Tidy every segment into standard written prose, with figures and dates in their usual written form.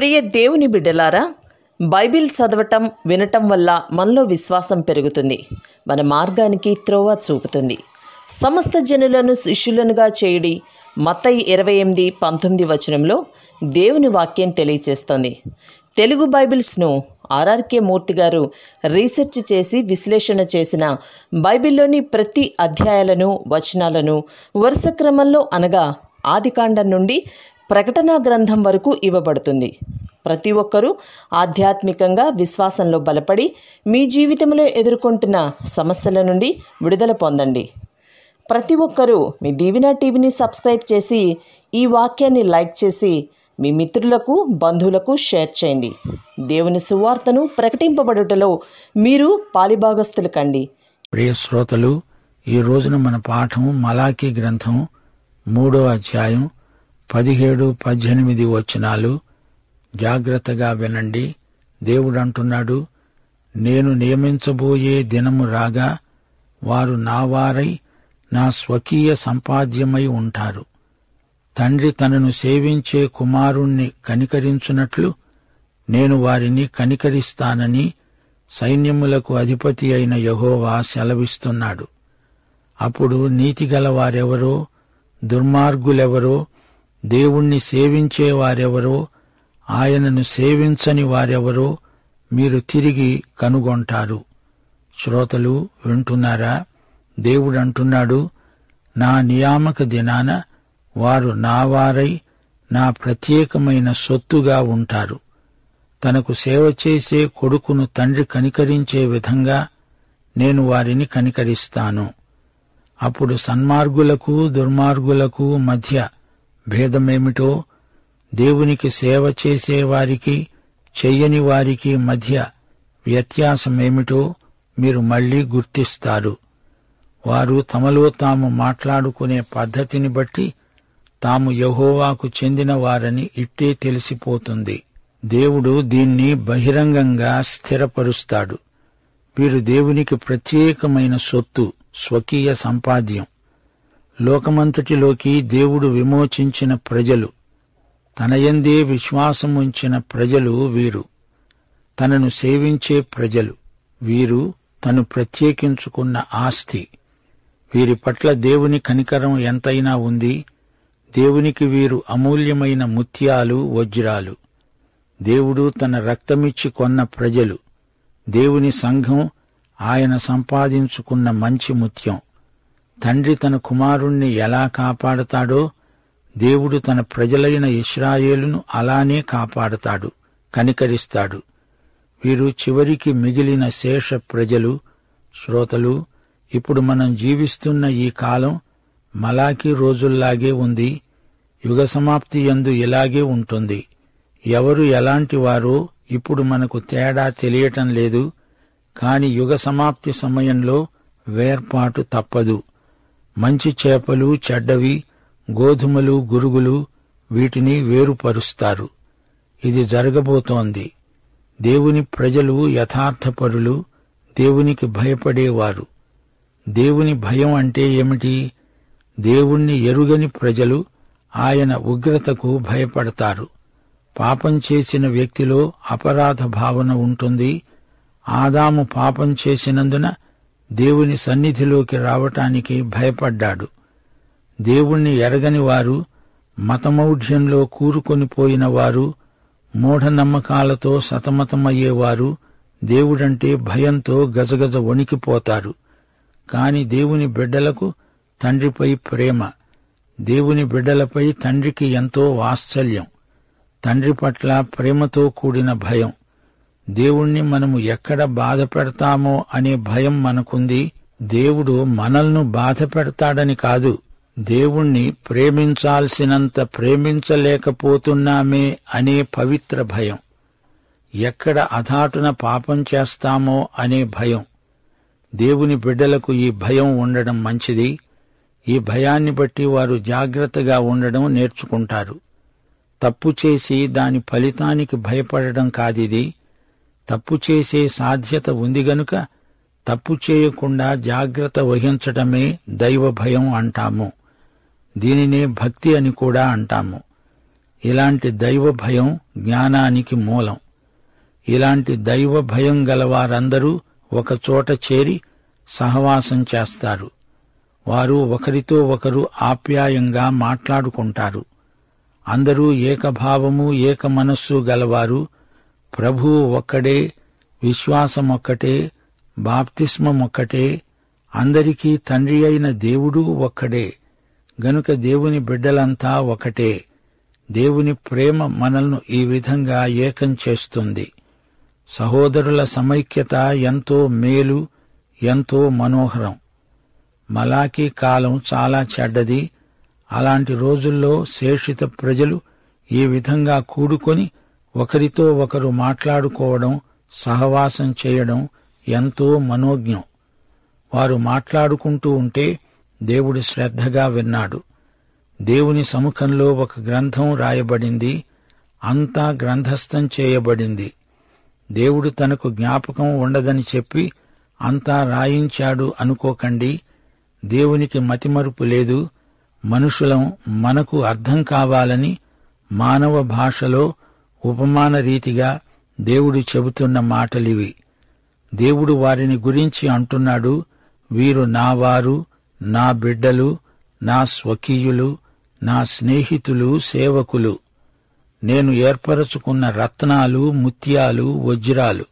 ప్రియ దేవుని బిడ్డలారా, బైబిల్ చదవటం వినటం వల్ల మనలో విశ్వాసం పెరుగుతుంది. మన మార్గానికి త్రోవ చూపుతుంది. సమస్త జనులను శిష్యులనుగా చేయుడి మత్తయి 28:19 వచనంలో దేవుని వాక్యం తెలియచేస్తోంది. తెలుగు బైబిల్స్ను ఆర్ఆర్కే మూర్తి గారు రీసెర్చ్ చేసి విశ్లేషణ చేసిన బైబిల్లోని ప్రతి అధ్యాయాలను వచనాలను వరుస క్రమంలో అనగా ఆదికాండం నుండి ప్రకటనా గ్రంథం వరకు ఇవ్వబడుతుంది. ప్రతి ఒక్కరూ ఆధ్యాత్మికంగా విశ్వాసంలో బలపడి మీ జీవితంలో ఎదుర్కొంటున్న సమస్యల నుండి విడుదల పొందండి. ప్రతి ఒక్కరూ మీ దీవెన టీవీని సబ్స్క్రైబ్ చేసి ఈ వాక్యాన్ని లైక్ చేసి మీ మిత్రులకు బంధువులకు షేర్ చేయండి. దేవుని సువార్తను ప్రకటింపబడుటలో మీరు పాలిభాగస్తులు కండి. ప్రియ శ్రోతలు, ఈ రోజున మన పాఠం మలాకీ గ్రంథం 3వ అధ్యాయం 17-18 వచనాలు. జాగ్రత్తగా వినండి. దేవుడంటున్నాడు, నేను నియమించబోయే దినము రాగా వారు నా వారై నా స్వకీయ సంపాద్యమై ఉంటారు. తండ్రి తనను సేవించే కుమారుణ్ణి కనికరించున్నట్లు నేను వారిని కనికరిస్తానని సైన్యములకు అధిపతి అయిన యెహోవా సెలవిస్తున్నాడు. అప్పుడు నీతిగల వారెవరో, దుర్మార్గులెవరో, దేవుణ్ణి సేవించేవారెవరో, ఆయనను సేవించని వారెవరో మీరు తిరిగి కనుగొంటారు. శ్రోతలు వింటున్నారా? దేవుడంటున్నాడు, నా నియామక దినాన వారు నా వారై నా ప్రత్యేకమైన సొత్తుగా ఉంటారు. తనకు సేవ చేసే కొడుకును తండ్రి కనికరించే విధంగా నేను వారిని కనికరిస్తాను. అప్పుడు సన్మార్గులకు దుర్మార్గులకు మధ్య భేదమేమిటో, దేవునికి సేవ చేసేవారికి చెయ్యని వారికి మధ్య వ్యత్యాసమేమిటో మీరు మళ్లీ గుర్తిస్తారు. వారు తమలో తాము మాట్లాడుకునే పద్ధతిని బట్టి తాము యెహోవాకు చెందిన వారని ఇట్టే తెలిసిపోతుంది. దేవుడు దీన్ని బహిరంగంగా స్థిరపరుస్తాడు. వీరు దేవునికి ప్రత్యేకమైన సొత్తు, స్వకీయ సంపాద్యం. లోకమంతటిలోకి దేవుడు విమోచించిన ప్రజలు, తనయందే విశ్వాసముంచిన ప్రజలు వీరు. తనను సేవించే ప్రజలు వీరు, తను ప్రత్యేకించుకున్న ఆస్తి. వీరి పట్ల దేవుని కనికరం ఎంతైనా ఉంది. దేవునికి వీరు అమూల్యమైన ముత్యాలు, వజ్రాలు. దేవుడు తన రక్తమిచ్చి కొన్న ప్రజలు. దేవుని సంఘం ఆయన సంపాదించుకున్న మంచి ముత్యం. తండ్రి తన కుమారుణ్ణి ఎలా కాపాడతాడో దేవుడు తన ప్రజలైన ఇశ్రాయేలును అలానే కాపాడతాడు, కనికరిస్తాడు. వీరు చివరికి మిగిలిన శేష ప్రజలు. శ్రోతలు, ఇప్పుడు మనం జీవిస్తున్న ఈ కాలం మలాకీ రోజుల్లాగే ఉంది. యుగ సమాప్తి యందు ఇలాగే ఉంటుంది. ఎవరు ఎలాంటి వారో ఇప్పుడు మనకు తేడా తెలియటం లేదు. కాని యుగ సమాప్తి సమయంలో వేర్పాటు తప్పదు. మంచి చేపలు, చెడ్డవి, గోధుమలు, గురుగులు, వీటిని వేరుపరుస్తారు. ఇది జరగబోతోంది. దేవుని ప్రజలు యథార్థపరులు, దేవునికి భయపడేవారు. దేవుని భయం అంటే ఏమిటి? దేవుణ్ణి ఎరుగని ప్రజలు ఆయన ఉగ్రతకు భయపడతారు. పాపం చేసిన వ్యక్తిలో అపరాధ భావన ఉంటుంది. ఆదాము పాపం చేసినందున దేవుని సన్నిధిలోకి రావటానికి భయపడ్డాడు. దేవుణ్ణి ఎరగని వారు, మతమౌఢ్యంలో కూరుకొనిపోయిన వారు, మూఢనమ్మకాలతో సతమతమయ్యేవారు దేవుడంటే భయంతో గజగజ వణికిపోతారు. కాని దేవుని బిడ్డలకు తండ్రిపై ప్రేమ, దేవుని బిడ్డలపై తండ్రికి ఎంతో వాత్సల్యం, తండ్రి పట్ల ప్రేమతో కూడిన భయం. దేవుణ్ణి మనము ఎక్కడ బాధ పెడతామో అనే భయం మనకుంది. దేవుడు మనల్ని బాధ పెడతాడని కాదు, దేవుణ్ణి ప్రేమించాల్సినంత ప్రేమించలేకపోతున్నామే అనే పవిత్ర భయం. ఎక్కడ అధాటున పాపం చేస్తామో అనే భయం. దేవుని బిడ్డలకు ఈ భయం ఉండడం మంచిది. ఈ భయాన్ని బట్టి వారు జాగ్రత్తగా ఉండడం నేర్చుకుంటారు. తప్పు చేసి దాని ఫలితానికి భయపడడం కాదిది. తప్పు చేసే సాధ్యత ఉంది గనుక తప్పు చేయకుండా జాగ్రత్త వహించటమే దైవ భయం అంటాము. దీనినే భక్తి అని కూడా అంటాము. ఇలాంటి దైవ భయం జ్ఞానానికి మూలం. ఇలాంటి దైవ భయం గలవారందరూ ఒకచోట చేరి సహవాసం చేస్తారు. వారు ఒకరితో ఒకరు ఆప్యాయంగా మాట్లాడుకుంటారు. అందరూ ఏకభావము ఏక మనస్సు గలవారు. ప్రభువు ఒక్కడే, విశ్వాసమొక్కటే, బాప్తిస్మమొక్కటే, అందరికీ తండ్రి అయిన దేవుడూ ఒక్కడే. గనుక దేవుని బిడ్డలంతా ఒకటే. దేవుని ప్రేమ మనల్ని ఈ విధంగా ఏకం చేస్తుంది. సహోదరుల సమైక్యత ఎంతో మేలు, ఎంతో మనోహరం. మలాకీ కాలం చాలా చెడ్డది. అలాంటి రోజుల్లో శేషిత ప్రజలు ఈ విధంగా కూడుకొని ఒకరితో ఒకరు మాట్లాడుకోవడం, సహవాసం చేయడం ఎంతో మనోజ్ఞం. వారు మాట్లాడుకుంటూ ఉంటే దేవుడు శ్రద్ధగా విన్నాడు. దేవుని సముఖంలో ఒక గ్రంథం రాయబడింది, అంతా గ్రంథస్థం చేయబడింది. దేవుడు తనకు జ్ఞాపకం ఉండదని చెప్పి అంతా రాయించాడు అనుకోకండి. దేవునికి మతిమరుపు లేదు. మనుషులం మనకు అర్థం కావాలని మానవ భాషలో ఉపమాన రీతిగా దేవుడు చెబుతున్న మాటలివి. దేవుడు వారిని గురించి అంటున్నాడు, వీరు నావారు, నా బిడ్డలు, నా స్వకీయులు, నా స్నేహితులు, సేవకులు. నేను ఏర్పరచుకున్న రత్నాలు, ముత్యాలు, వజ్రాలు.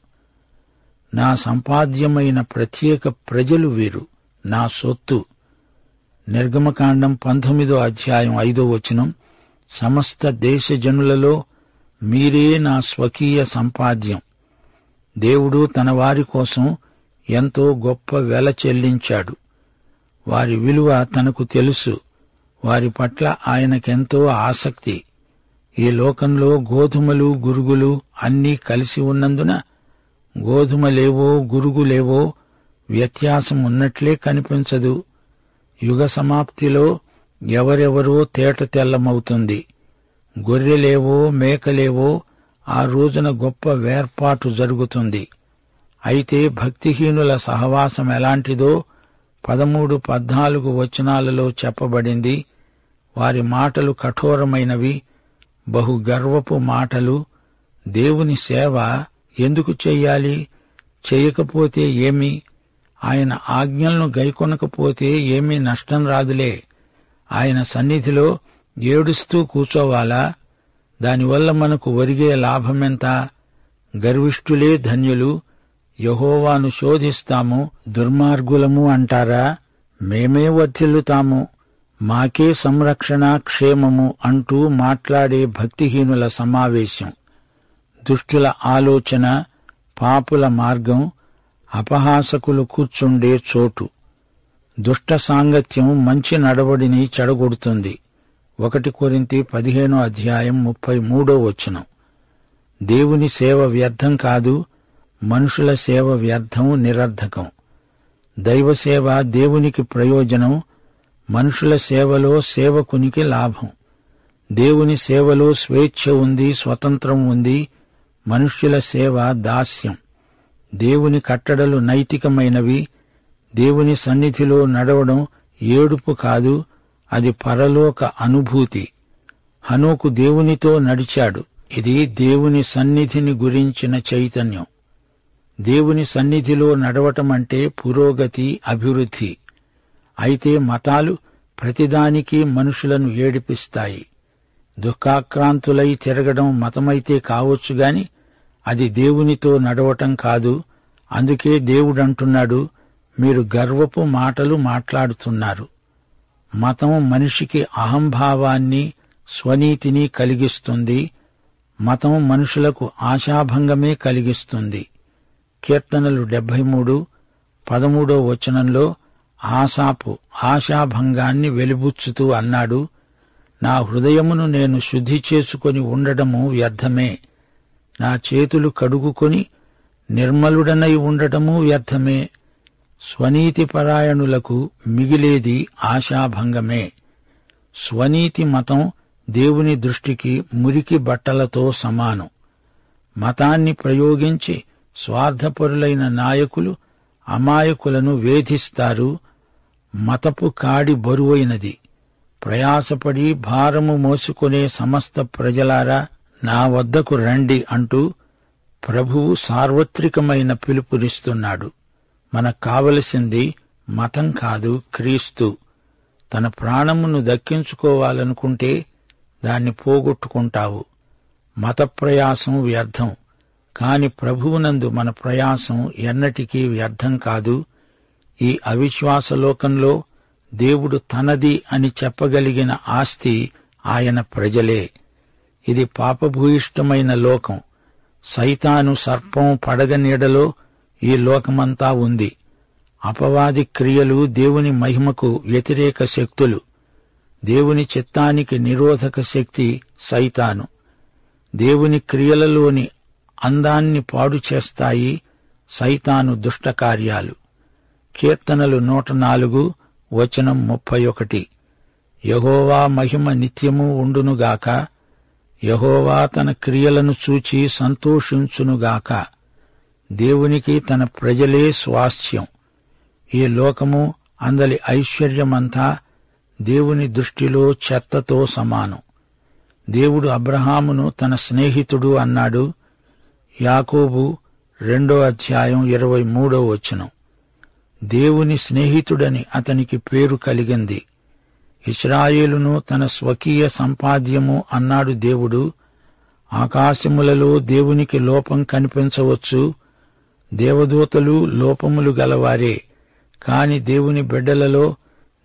నా సంపాద్యమైన ప్రత్యేక ప్రజలు వీరు, నా సొత్తు. నిర్గమకాండం 19:5 సమస్త దేశజనులలో మీరే నా స్వకీయ సంపాద్యం. దేవుడు తన వారి కోసం ఎంతో గొప్ప వెల చెల్లించాడు. వారి విలువ తనకు తెలుసు. వారి పట్ల ఆయనకెంతో ఆసక్తి. ఈ లోకంలో గోధుమలు, గురుగులు అన్నీ కలిసి ఉన్నందున గోధుమలేవో గురుగులేవో వ్యత్యాసం ఉన్నట్లే కనిపించదు. యుగ సమాప్తిలో ఎవరెవరో తేట తెల్లమవుతుంది. గొర్రెలేవో మేకలేవో ఆ రోజున గొప్ప వేర్పాటు జరుగుతుంది. అయితే భక్తిహీనుల సహవాసం ఎలాంటిదో 13-14 చెప్పబడింది. వారి మాటలు కఠోరమైనవి, బహు గర్వపు మాటలు. దేవుని సేవ ఎందుకు చెయ్యాలి? చేయకపోతే ఏమి? ఆయన ఆజ్ఞలను గైకొనకపోతే ఏమీ నష్టం రాదులే. ఆయన సన్నిధిలో ఏడుస్తూ కూచోవాలా? దానివల్ల మనకు ఒరిగే లాభమెంత? గర్విష్ఠులే ధన్యులు. యెహోవాను శోధిస్తాము, దుర్మార్గులము అంటారా? మేమే వర్ధిల్లుతాము, మాకే సంరక్షణ, క్షేమము అంటూ మాట్లాడే భక్తిహీనుల సమావేశం. దుష్టుల ఆలోచన, పాపుల మార్గం, అపహాసకులు కూర్చుండే చోటు. దుష్ట సాంగత్యం మంచి నడవడిని చెడగొడుతుంది. 1 కొరింథీ 15:33 దేవుని సేవ వ్యర్థం కాదు, మనుషుల సేవ వ్యర్థం, నిరర్ధకం. దైవసేవ దేవునికి ప్రయోజనం, మనుషుల సేవలో సేవకునికి లాభం. దేవుని సేవలో స్వేచ్ఛ ఉంది, స్వతంత్రం ఉంది. మనుష్యుల సేవ దాస్యం. దేవుని కట్టడలు నైతికమైనవి. దేవుని సన్నిధిలో నడవడం ఏడుపు కాదు, అది పరలోక అనుభూతి. హనోకు దేవునితో నడిచాడు. ఇది దేవుని సన్నిధిని గురించిన చైతన్యం. దేవుని సన్నిధిలో నడవటమంటే పురోగతి, అభివృద్ధి. అయితే మతాలు ప్రతిదానికి మనుషులను ఏడిపిస్తాయి. దుఃఖాక్రాంతులై తిరగడం మతమైతే కావచ్చుగాని అది దేవునితో నడవటం కాదు. అందుకే దేవుడంటున్నాడు, మీరు గర్వపు మాటలు మాట్లాడుతున్నారు. మతం మనిషికి అహంభావాన్ని, స్వనీతిని కలిగిస్తుంది. మతం మనుషులకు ఆశాభంగమే కలిగిస్తుంది. కీర్తనలు 73:13 ఆసాపు ఆశాభంగాన్ని వెలిబుచ్చుతూ అన్నాడు, నా హృదయమును నేను శుద్ధి చేసుకొని ఉండడము వ్యర్థమే, నా చేతులు కడుగుకొని నిర్మలుడనై ఉండటము వ్యర్థమే. స్వనీతిపరాయణులకు మిగిలేది ఆశాభంగమే. స్వనీతి మతం దేవుని దృష్టికి మురికి బట్టలతో సమానం. మతాన్ని ప్రయోగించి స్వార్థపరులైన నాయకులు అమాయకులను వేధిస్తారు. మతపు కాడి బరువైనది. ప్రయాసపడి భారము మోసుకునే సమస్త ప్రజలారా నా వద్దకు రండి అంటూ ప్రభువు సార్వత్రికమైన పిలుపునిస్తున్నాడు. మనకు కావలసింది మతం కాదు, క్రీస్తు. తన ప్రాణమును దక్కించుకోవాలనుకుంటే దాన్ని పోగొట్టుకుంటావు. మత ప్రయాసం వ్యర్థం, కాని ప్రభువునందు మన ప్రయాసం ఎన్నటికీ వ్యర్థం కాదు. ఈ అవిశ్వాస లోకంలో దేవుడు తనది అని చెప్పగలిగిన ఆస్తి ఆయన ప్రజలే. ఇది పాపభూయిష్టమైన లోకం. సైతాను సర్పం పడగ నీడలో ఈ లోకమంతా ఉంది. అపవాది క్రియలు దేవుని మహిమకు వ్యతిరేక శక్తులు. దేవుని చిత్తానికి నిరోధక శక్తి సైతాను. దేవుని క్రియలలోని అందాన్ని పాడు చేస్తాయి సైతాను దుష్టకార్యాలు. కీర్తనలు 104 వచనం 31. యెహోవా మహిమ నిత్యము ఉండునుగాక. యెహోవా తన క్రియలను చూచి సంతోషించునుగాక. దేవునికి తన ప్రజలే స్వాస్థ్యం. ఈ లోకము అందలి ఐశ్వర్యమంతా దేవుని దృష్టిలో చెత్తతో సమానం. దేవుడు అబ్రహామును తన స్నేహితుడు అన్నాడు. యాకోబు 2:23 వచనం. దేవుని స్నేహితుడని అతనికి పేరు కలిగింది. ఇశ్రాయేలును తన స్వకీయ సంపాద్యము అన్నాడు దేవుడు. ఆకాశములలో దేవునికి లోపం కనిపించవచ్చు. దేవదూతలు లోపములు గలవారే, కాని దేవుని బిడ్డలలో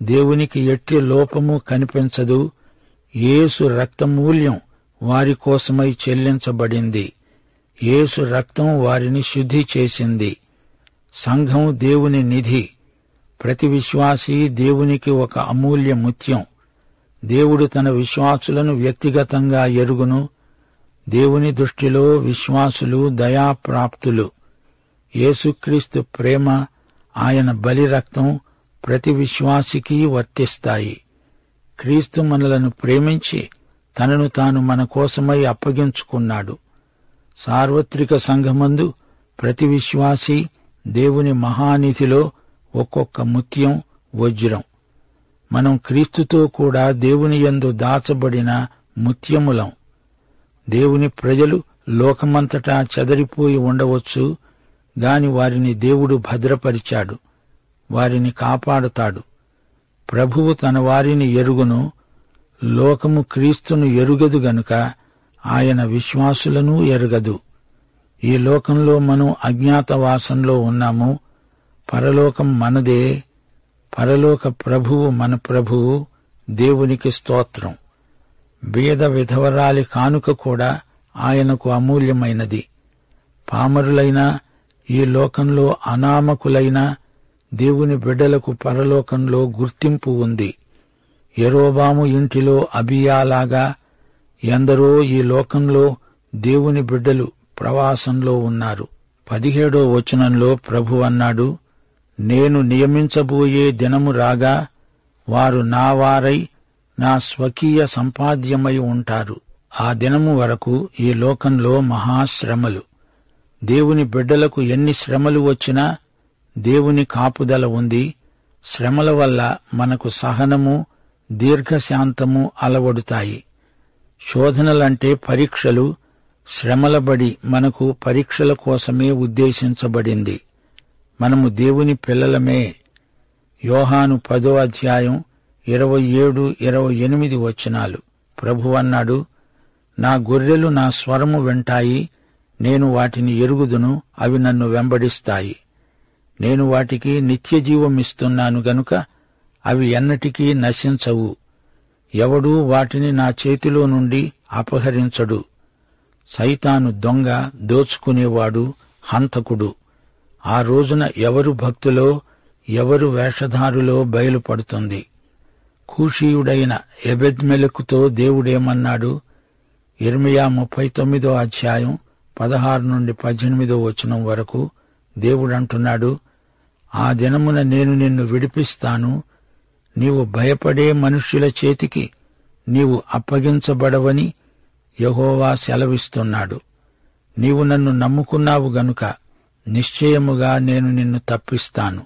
దేవునికి ఎట్టి లోపము కనిపించదు. యేసు రక్తమూల్యం వారి కోసమై చెల్లించబడింది. యేసు రక్తం వారిని శుద్ధి చేసింది. సంఘం దేవుని నిధి. ప్రతి విశ్వాసీ దేవునికి ఒక అమూల్య ముత్యం. దేవుడు తన విశ్వాసులను వ్యక్తిగతంగా ఎరుగును. దేవుని దృష్టిలో విశ్వాసులు దయాప్రాప్తులు. యేసుక్రీస్తు ప్రేమ, ఆయన బలి రక్తం ప్రతి విశ్వాసికి వర్తిస్తాయి. క్రీస్తు మనలను ప్రేమించి తనను తాను మన కోసమై అప్పగించుకున్నాడు. సార్వత్రిక సంఘమందు ప్రతి విశ్వాసి దేవుని మహానిధిలో ఒక్కొక్క ముత్యం, వజ్రం. మనం క్రీస్తుతో కూడా దేవుని యందు దాచబడిన ముత్యములం. దేవుని ప్రజలు లోకమంతటా చెదరిపోయి ఉండవచ్చు, గాని వారిని దేవుడు భద్రపరిచాడు. వారిని కాపాడుతాడు. ప్రభువు తన వారిని ఎరుగును. లోకము క్రీస్తును ఎరుగదు గనుక ఆయన విశ్వాసులను ఎరగదు. ఈ లోకంలో మనం అజ్ఞాతవాసంలో ఉన్నాము. పరలోకం మనదే. పరలోక ప్రభువు మన ప్రభువు. దేవునికి స్తోత్రం. బీద విధవరాలి కానుక కూడా ఆయనకు అమూల్యమైనది. పామరులైనా ఈ లోకంలో అనామకులైనా దేవుని బిడ్డలకు పరలోకంలో గుర్తింపు ఉంది. యెరోబాము ఇంటిలో అబియాలాగా ఎందరో ఈ లోకంలో దేవుని బిడ్డలు ప్రవాసంలో ఉన్నారు. 17వ వచనంలో ప్రభు అన్నాడు, నేను నియమించబోయే దినము రాగా వారు నా వారై నా స్వకీయ సంపాద్యమై ఉంటారు. ఆ దినము వరకు ఈ లోకంలో మహాశ్రమలు. దేవుని బిడ్డలకు ఎన్ని శ్రమలు వచ్చినా దేవుని కాపుదల ఉంది. శ్రమల వల్ల మనకు సహనము, దీర్ఘశాంతము అలవడుతాయి. శోధనలంటే పరీక్షలు. శ్రమలబడి మనకు పరీక్షల కోసమే ఉద్దేశించబడింది. మనము దేవుని పిల్లలమే. యోహాను 10:27-28 వచనాలు. ప్రభువన్నాడు, నా గొర్రెలు నా స్వరము వింటాయి. నేను వాటిని ఎరుగుదును, అవి నన్ను వెంబడిస్తాయి. నేను వాటికి నిత్యజీవమిస్తున్నాను గనుక అవి ఎన్నటికీ నశించవు. ఎవడూ వాటిని నా చేతిలో నుండి అపహరించడు. సైతాను దొంగ, దోచుకునేవాడు, హంతకుడు. ఆ రోజున ఎవరు భక్తులో, ఎవరు వేషధారులో బయలుపడుతుంది. కూషీయుడైన ఎబెద్మెలెకుతో దేవుడేమన్నాడు? యిర్మీయా 39:16-18 వచనం వరకు దేవుడంటున్నాడు, ఆ దినమున నేను నిన్ను విడిపిస్తాను. నీవు భయపడే మనుష్యుల చేతికి నీవు అప్పగించబడవని యెహోవా సెలవిస్తున్నాడు. నీవు నన్ను నమ్ముకున్నావు గనుక నిశ్చయముగా నేను నిన్ను తప్పిస్తాను.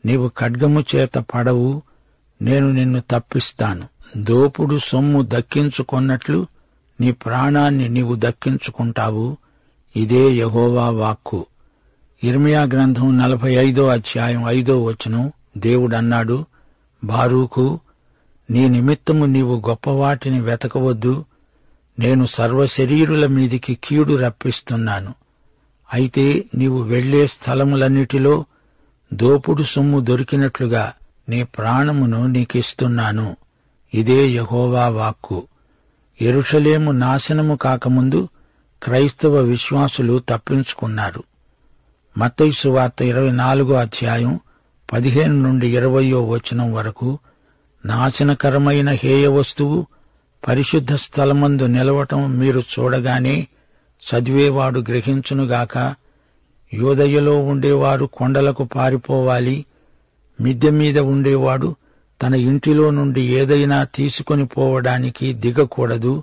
నీవు ఖడ్గము చేత పడవు, నేను నిన్ను తప్పిస్తాను. దోపుడు సొమ్ము దక్కించుకొన్నట్లు నీ ప్రాణాన్ని నీవు దక్కించుకుంటావు. ఇదే యెహోవా వాక్కు. యిర్మీయా గ్రంథం 45 అధ్యాయం 5 వచనం. దేవుడన్నాడు, బారూకు, నీ నిమిత్తము నీవు గొప్పవాటిని వెతకవద్దు. నేను సర్వశరీరుల మీదికి కీడు రప్పిస్తున్నాను. అయితే నీవు వెళ్లే స్థలములన్నిటిలో దోపుడు సొమ్ము దొరికినట్లుగా నీ ప్రాణమును నీకిస్తున్నాను. ఇదే యెహోవా వాక్కు. యెరూషలేము నాశనము కాకముందు క్రైస్తవ విశ్వాసులు తప్పించుకున్నారు. మత్తయి సువార్త 24 అధ్యాయం 15 నుండి 20 వచనం వరకు, నాశనకరమైన హేయ వస్తువు పరిశుద్ధ స్థలమందు నిలవటం మీరు చూడగానే చదివేవాడు గ్రహించునుగాక. యూదయలో ఉండేవారు కొండలకు పారిపోవాలి. మిద్దె మీద ఉండేవాడు తన ఇంటిలో నుండి ఏదైనా తీసుకొని పోవడానికి దిగకూడదు.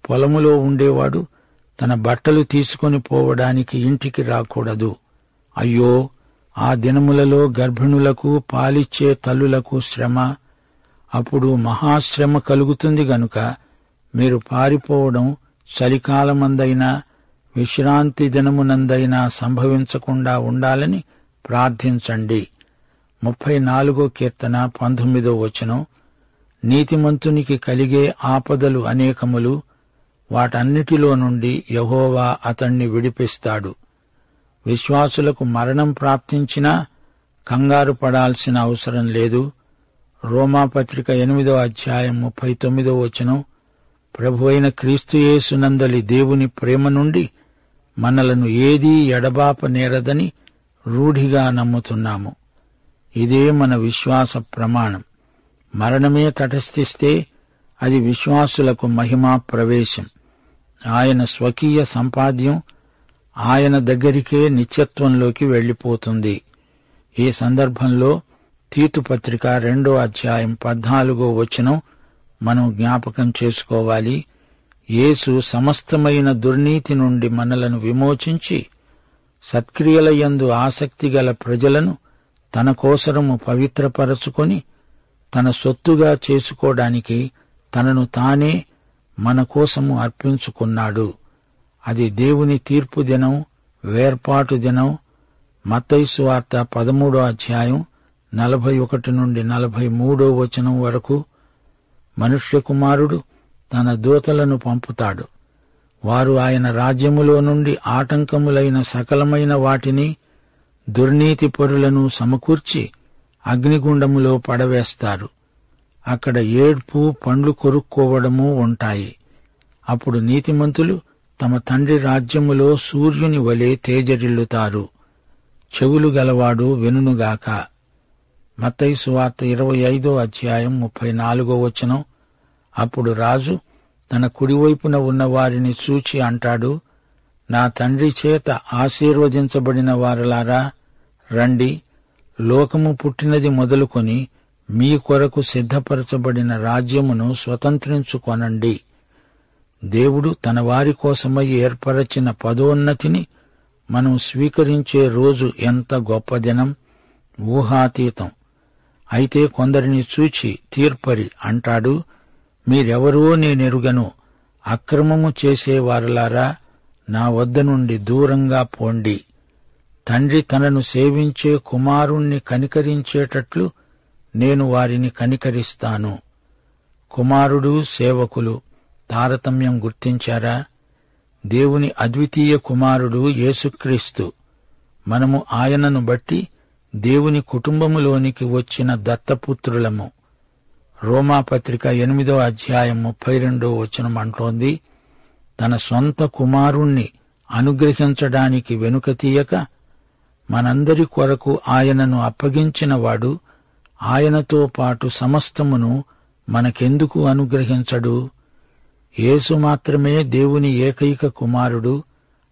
పొలములో ఉండేవాడు తన బట్టలు తీసుకొని పోవడానికి ఇంటికి రాకూడదు. అయ్యో, ఆ దినములలో గర్భిణులకు పాలిచ్చే తల్లులకు శ్రమ. అప్పుడు మహాశ్రమ కలుగుతుంది గనుక మీరు పారిపోవడం చలికాలమందైనా విశ్రాంతి దినమునందైనా సంభవించకుండా ఉండాలని ప్రార్థించండి. 34 కీర్తన 19 వచనం. నీతిమంతునికి కలిగే ఆపదలు అనేకములు, వాటన్నిటిలో నుండి యెహోవా అతణ్ణి విడిపిస్తాడు. విశ్వాసులకు మరణం ప్రాప్తించినా కంగారు పడాల్సిన అవసరం లేదు. రోమాపత్రిక 8 అధ్యాయం 39 వచనం. ప్రభువైన క్రీస్తుయేసునందలి దేవుని ప్రేమ నుండి మనలను ఏదీ ఎడబాపనేరదని రూఢిగా నమ్ముతున్నాము. ఇదే మన విశ్వాస ప్రమాణం. మరణమే తటస్థిస్తే అది విశ్వాసులకు మహిమా ప్రవేశం. ఆయన స్వకీయ సంపాద్యం ఆయన దగ్గరికే నిత్యత్వంలోకి వెళ్లిపోతుంది. ఈ సందర్భంలో తీతు పత్రిక 2 అధ్యాయం 14 వచనం మనం జ్ఞాపకం చేసుకోవాలి. యేసు సమస్తమైన దుర్నీతి నుండి మనలను విమోచించి సత్క్రియలయందు ఆసక్తిగల ప్రజలను తన కోసరము పవిత్రపరచుకొని తన సొత్తుగా చేసుకోవడానికి తనను తానే మన కోసము అర్పించుకున్నాడు. అది దేవుని తీర్పు దినం, వేర్పాటు దినం. మత్తయి సువార్త 13 అధ్యాయం 41 నుండి 43 వచనం వరకు. మనుష్య కుమారుడు తన దూతలను పంపుతాడు. వారు ఆయన రాజ్యములో నుండి ఆటంకములైన సకలమైన వాటిని, దుర్నీతి పరులను సమకూర్చి అగ్నిగుండములో పడవేస్తారు. అక్కడ ఏడ్పు, పండ్లు కొరుక్కోవడము ఉంటాయి. అప్పుడు నీతిమంతులు తమ తండ్రి రాజ్యములో సూర్యుని వలె తేజరిల్లుతారు. చెవులు గలవాడు వినుగాక. మత్తయి సువార్త 25 అధ్యాయం 34 వచనం. అప్పుడు రాజు తన కుడివైపున ఉన్న వారిని చూచి అంటాడు, నా తండ్రి చేత ఆశీర్వదించబడిన వారలారా, రండి, లోకము పుట్టినది మొదలుకొని మీ కొరకు సిద్ధపరచబడిన రాజ్యమును స్వతంత్రించుకొనండి. దేవుడు తన వారి కోసమై ఏర్పరచిన పదోన్నతిని మనం స్వీకరించే రోజు ఎంత గొప్ప దినం, ఊహాతీతం. అయితే కొందరిని చూచి తీర్పరి అంటాడు, మీరెవరో నేనెరుగను, అక్రమము చేసేవారులారా, నా వద్ద నుండి దూరంగా పోండి. తండ్రి తనను సేవించే కుమారుణ్ణి కనికరించేటట్లు నేను వారిని కనికరిస్తాను. కుమారుడు, సేవకులు తారతమ్యం గుర్తించారా? దేవుని అద్వితీయ కుమారుడు యేసుక్రీస్తు. మనము ఆయనను బట్టి దేవుని కుటుంబములోనికి వచ్చిన దత్తపుత్రులము. రోమాపత్రిక 8 అధ్యాయం 32 వచనం అంటోంది, తన సొంత కుమారుణ్ణి అనుగ్రహించడానికి వెనుక తీయక మనందరి కొరకు ఆయనను అప్పగించినవాడు ఆయనతో పాటు సమస్తమును మనకెందుకు అనుగ్రహించడు? యేసు మాత్రమే దేవుని ఏకైక కుమారుడు,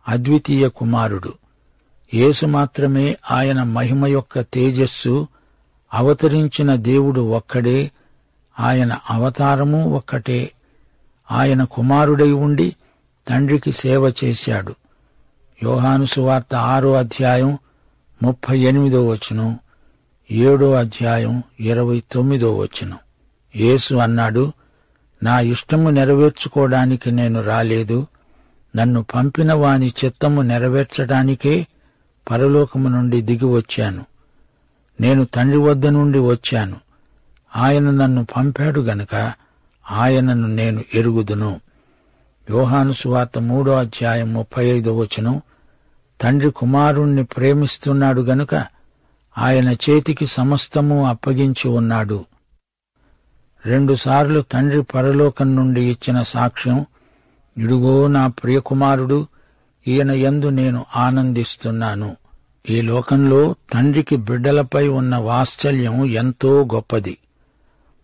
అద్వితీయ కుమారుడు. యేసు మాత్రమే ఆయన మహిమ యొక్క తేజస్సు. అవతరించిన దేవుడు ఒక్కడే, ఆయన అవతారము ఒక్కటే. ఆయన కుమారుడై ఉండి తండ్రికి సేవ చేశాడు. యోహాను సువార్త 6 అధ్యాయం 38 వచనం, 7 అధ్యాయం 29 వచనం. యేసు అన్నాడు, నా ఇష్టము నెరవేర్చుకోవడానికి నేను రాలేదు, నన్ను పంపిన వాని చిత్తము నెరవేర్చడానికే పరలోకము నుండి దిగి వచ్చాను. నేను తండ్రి వద్ద నుండి వచ్చాను. ఆయన నన్ను పంపాడు గనుక ఆయనను నేను ఎరుగుదును. యోహాను సువార్త 3:35 తండ్రి కుమారుణ్ణి ప్రేమిస్తున్నాడు గనుక ఆయన చేతికి సమస్తము అప్పగించి ఉన్నాడు. 2 సార్లు తండ్రి పరలోకం నుండి ఇచ్చిన సాక్ష్యం, ఇడుగో నా ప్రియకుమారుడు, ఈయన యందు నేను ఆనందిస్తున్నాను. ఈ లోకంలో తండ్రికి బిడ్డలపై ఉన్న వాత్సల్యం ఎంతో గొప్పది.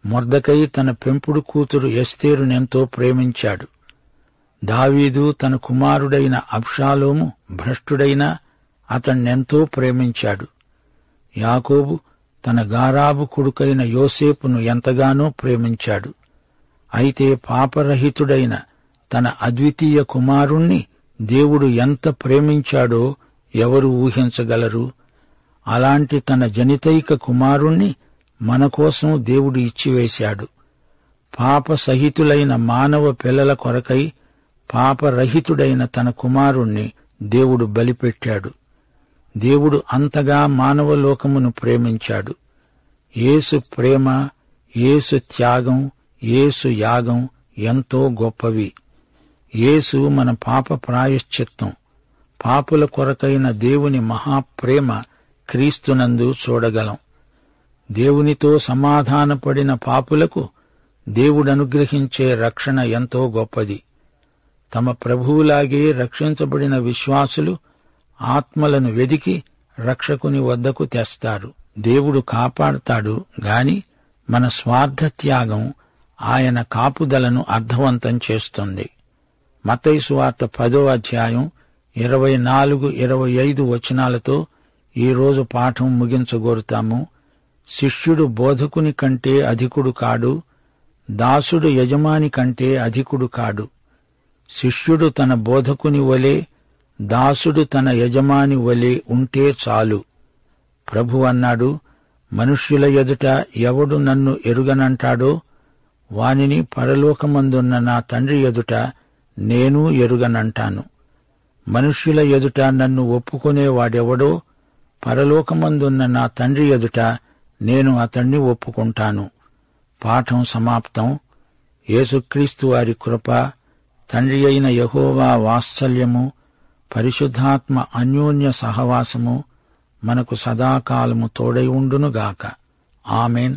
మొర్దెకై తన పెంపుడు కూతురు ఎస్తేరునెంతో ప్రేమించాడు. దావీదు తన కుమారుడైన అబ్షాలోము భ్రష్టుడైనా అతణ్ణెంతో ప్రేమించాడు. యాకోబు తన గారాబు కొడుకైన యోసేపును ఎంతగానో ప్రేమించాడు. అయితే పాపరహితుడైన తన అద్వితీయ కుమారుణ్ణి దేవుడు ఎంత ప్రేమించాడో ఎవరు ఊహించగలరు? అలాంటి తన జనితైక కుమారుణ్ణి మనకోసం దేవుడు ఇచ్చివేశాడు. పాపసహితులైన మానవ పిల్లల కొరకై పాపరహితుడైన తన కుమారుణ్ణి దేవుడు బలిపెట్టాడు. దేవుడు అంతగా మానవలోకమును ప్రేమించాడు. యేసు ప్రేమ, యేసు త్యాగం, యేసు యాగం ఎంతో గొప్పవి. యేసు మన పాప ప్రాయశ్చిత్తం. పాపుల కొరకైన దేవుని మహాప్రేమ క్రీస్తునందు చూడగలం. దేవునితో సమాధానపడిన పాపులకు దేవుడనుగ్రహించే రక్షణ ఎంతో గొప్పది. తమ ప్రభువులాగే రక్షించబడిన విశ్వాసులు ఆత్మలను వెదికి రక్షకుని వద్దకు తెస్తారు. దేవుడు కాపాడతాడు గాని మన స్వార్థ త్యాగం ఆయన కాపుదలను అర్థవంతం చేస్తుంది. మత్తయి సువార్త 10:24-25 ఈరోజు పాఠం ముగించగోరుతాము. శిష్యుడు బోధకుని కంటే అధికుడు కాడు, దాసుడు యజమాని కంటే అధికుడు కాడు. శిష్యుడు తన బోధకుని వలె, దాసుడు తన యజమాని వలె ఉంటే చాలు. ప్రభు అన్నాడు, మనుష్యుల ఎదుట ఎవడు నన్ను ఎరుగనంటాడో వానిని పరలోకమందున్న నా తండ్రి ఎదుట నేను ఎరుగనంటాను. మనుష్యుల ఎదుట నన్ను ఒప్పుకునేవాడెవడో పరలోకమందున్న నా తండ్రి ఎదుట నేను అతణ్ణి ఒప్పుకుంటాను. పాఠం సమాప్తం. యేసుక్రీస్తు వారి కృప, తండ్రి అయిన యెహోవా వాత్సల్యము, పరిశుద్ధాత్మ అన్యోన్య సహవాసము మనకు సదాకాలము తోడై ఉండునుగాక. ఆమేన్.